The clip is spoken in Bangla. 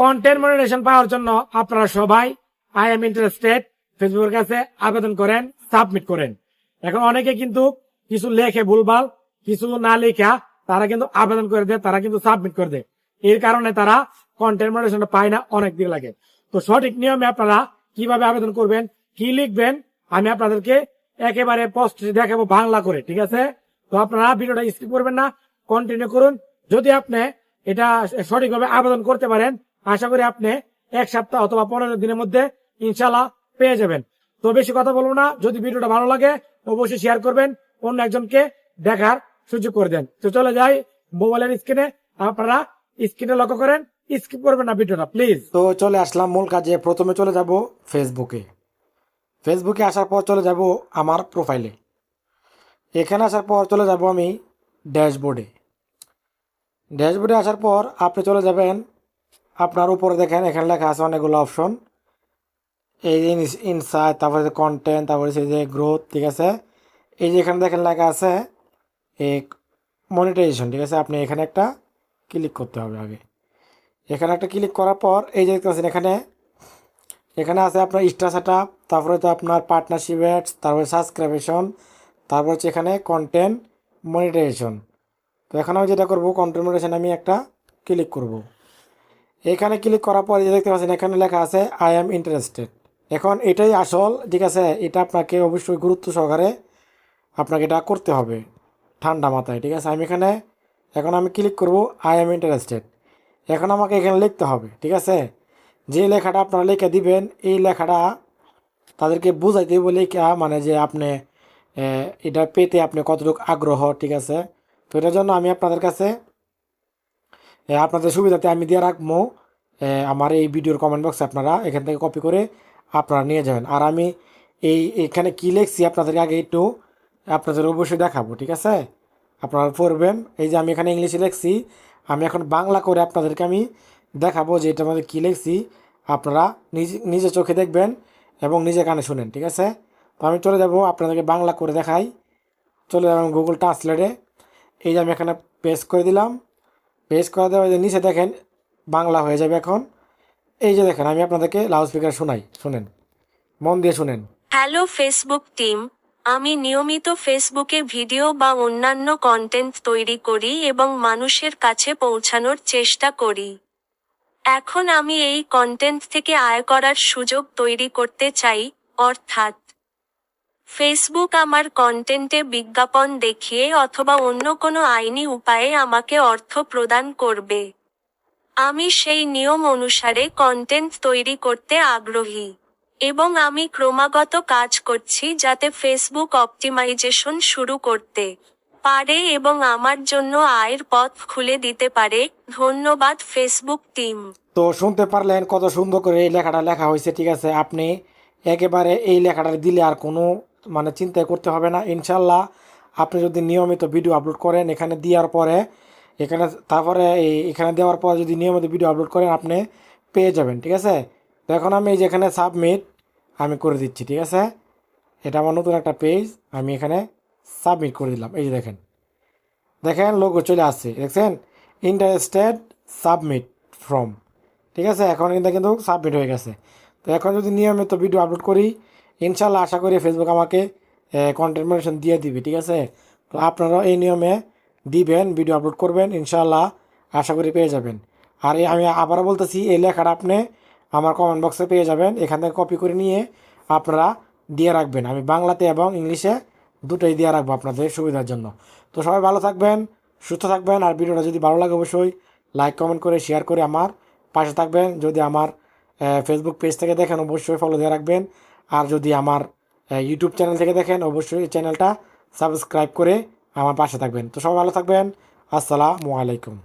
কন্টেন্ট মনিটাইজেশন পাওয়ার জন্য আপনারা সবাই আই এম ইন্টারেস্টেড ফেসবুকের কাছে আবেদন করেন, সাবমিট করেন। এখন অনেকে কিন্তু কিছু লেখে ভুলভাল, কিছু না লেখা তারা কিন্তু আবেদন করে দেয়, তারা কিন্তু সাবমিট করে দেয়। এর কারণে তারা কন্টেন্ট মনিটাইজেশন পায় না, অনেক দিন লাগে। তো সঠিক নিয়মে আপনারা কিভাবে আবেদন করবেন, কি লিখবেন, আমি আপনাদেরকে একেবারে পোস্ট দেখাবো বাংলা করে, ঠিক আছে? তো আপনারা ভিডিওটা স্কিপ করবেন না, কন্টিনিউ করুন। যদি আপনি এটা সঠিকভাবে আবেদন করতে পারেন, আশা করি আপনি 1 সপ্তাহ অথবা 15 দিনের মধ্যে ইনশাল্লাহ পেয়ে যাবেন। তো বেশি কথা বলবো না, যদি ভিডিওটা ভালো লাগে অবশ্যই শেয়ার করবেন, অন্য একজনকে দেখার সুযোগ করে দেন। তো চলে যাই মোবাইলের স্ক্রিনে, আপনারা স্ক্রিনে লক্ষ্য করেন, স্কিপ করবেন না ভিডিওটা প্লিজ। তো চলে আসলাম মূল কাজে। প্রথমে চলে যাব ফেসবুকে আসার পর চলে যাব আমার প্রোফাইলে। এখানে আসার পর চলে যাব আমি ড্যাশবোর্ডে আসার পর আপনি চলে যাবেন, আপনার উপরে দেখেন এখানে লেখা আছে অনেকগুলো অপশন, এই যে ইনসাইট, তারপরে যে কন্টেন্ট, তারপরে যে গ্রোথ, ঠিক আছে? এই যে এখানে দেখেন লেখা আছে এই মনিটাইজেশন, ঠিক আছে? আপনি এখানে একটা ক্লিক করতে হবে আগে। এখানে একটা ক্লিক করার পর এই যে দেখতে পাচ্ছেন এখানে আছে আপনার স্টার সেটআপ, তারপরে তো আপনার পার্টনারশিপ অ্যাডস, তারপরে সাবস্ক্রিপশন, তারপর হচ্ছে এখানে কন্টেন্ট মনিটাইজেশন। তো এখন আমি যেটা করব, কন্টেন্ট মনিটাইজেশন আমি একটা ক্লিক করব। এখানে ক্লিক করার পর দেখতে পাচ্ছেন এখানে লেখা আছে আই এম ইন্টারেস্টেড। এখন এটাই আসল, ঠিক আছে? এটা আপনাকে অবশ্যই গুরুত্ব সহকারে আপনাকে এটা করতে হবে ঠান্ডা মাথায়, ঠিক আছে? এখন আমি ক্লিক করব আই এম ইন্টারেস্টেড। এখন আমাকে এখানে লিখতে হবে, ঠিক আছে? যে লেখাটা আপনারা লিখে দিবেন, এই লেখাটা তাদেরকে বুঝাইতে বলে মানে যে আপনি এটা পেতে আপনি কতটুকু আগ্রহ, ঠিক আছে? তো এটার জন্য আমি আপনাদের কাছে আপনাদের সুবিধাতে আমি দিয়ে রাখবো আমার এই ভিডিওর কমেন্ট বক্সে, আপনারা এখান থেকে কপি করে আপনারা নিয়ে যাবেন। আর আমি এখানে কী লিখছি আপনাদেরকে আগে একটু আপনাদের অবশ্যই দেখাবো, ঠিক আছে? আপনারা পড়বেন। এই যে আমি এখানে ইংলিশে লিখছি, আমি এখন বাংলা করে আপনাদেরকে আমি দেখাবো যে এটা আমাদের কী লিখছি। আপনারা নিজে চোখে দেখবেন এবং নিজে কানে শুনেন, ঠিক আছে? তো আমি চলে যাব আপনাদেরকে বাংলা করে দেখাই। চলে যাবেন গুগল ট্রান্সলেটে। এই যে আমি এখানে পেস্ট করে দিলাম, পেস্ট করে দেওয়া যে নিচে দেখেন বাংলা হয়ে যাবে। এখন এই যে দেখেন আমি আপনাদেরকে লাউড স্পিকার শুনেন, মন দিয়ে শুনেন। হ্যালো ফেসবুক টিম, আমি নিয়মিত ফেসবুকে ভিডিও বা অন্যান্য কন্টেন্ট তৈরি করি এবং মানুষের কাছে পৌঁছানোর চেষ্টা করি। এখন আমি এই কন্টেন্ট থেকে আয় করার সুযোগ তৈরি করতে চাই, অর্থাৎ ফেসবুক আমার কন্টেন্টে বিজ্ঞাপন দেখিয়ে অথবা অন্য কোনো আইনি উপায়ে আমাকে অর্থ প্রদান করবে। আমি সেই নিয়ম অনুসারে কন্টেন্ট তৈরি করতে আগ্রহী এবং আমি ক্রমাগত কাজ করছি যাতে ফেসবুক অপটিমাইজেশন শুরু করতে পারে এবং আমার জন্য আয়ের পথ খুলে দিতে পারে। ধন্যবাদ ফেসবুক টিম। তো শুনতে পারলেন কত সুন্দর করে এই লেখাটা লেখা হয়েছে, ঠিক আছে? আপনি একেবারে এই লেখাটা দিলে আর কোনো মানে চিন্তাই করতে হবে না ইনশাল্লাহ। আপনি যদি নিয়মিত ভিডিও আপলোড করেন এখানে দেওয়ার পরে, তারপরে এখানে দেওয়ার পরে যদি নিয়মিত ভিডিও আপলোড করেন আপনি পেয়ে যাবেন, ঠিক আছে? তো এখন আমি এই যে এখানে সাবমিট আমি করে দিচ্ছি, ঠিক আছে? এটা আমার নতুন একটা পেজ, আমি এখানে সাবমিট করে দিলাম। এই যে দেখেন লোগো চলে আসছে, দেখছেন? ইন্টারেস্টেড সাবমিট ফ্রম, ঠিক আছে? এখন এটা কিন্তু সাবমিট হয়ে গেছে। তো এখন যদি নিয়মিত ভিডিও আপলোড করি ইনশাল্লাহ আশা করি ফেসবুক আমাকে কন্টেন্ট মনিটাইজেশন দিয়ে দিবে, ঠিক আছে? তো আপনারাও এই নিয়মে দিবেন, ভিডিও আপলোড করবেন, ইনশাল্লাহ আশা করি পেয়ে যাবেন। আর আমি আবারও বলতেছি, এই লেখাটা আপনি আমার কমেন্ট বক্সে পেয়ে যাবেন, এখান থেকে কপি করে নিয়ে আপনারা দিয়ে রাখবেন। আমি বাংলাতে এবং ইংলিশে দুটোই দিয়ে রাখবো আপনাদের সুবিধার জন্য। তো সবাই ভালো থাকবেন, সুস্থ থাকবেন। আর ভিডিওটা যদি ভালো লাগে অবশ্যই লাইক কমেন্ট করে শেয়ার করে আমার পাশে থাকবেন। যদি আমার ফেসবুক পেজ থেকে দেখেন অবশ্যই ফলো দিয়ে রাখবেন। আর যদি আমার ইউটিউব চ্যানেল থেকে দেখেন অবশ্যই চ্যানেলটা সাবস্ক্রাইব করে আমার পাশে থাকবেন। তো সবাই ভালো থাকবেন, আসসালামু আলাইকুম।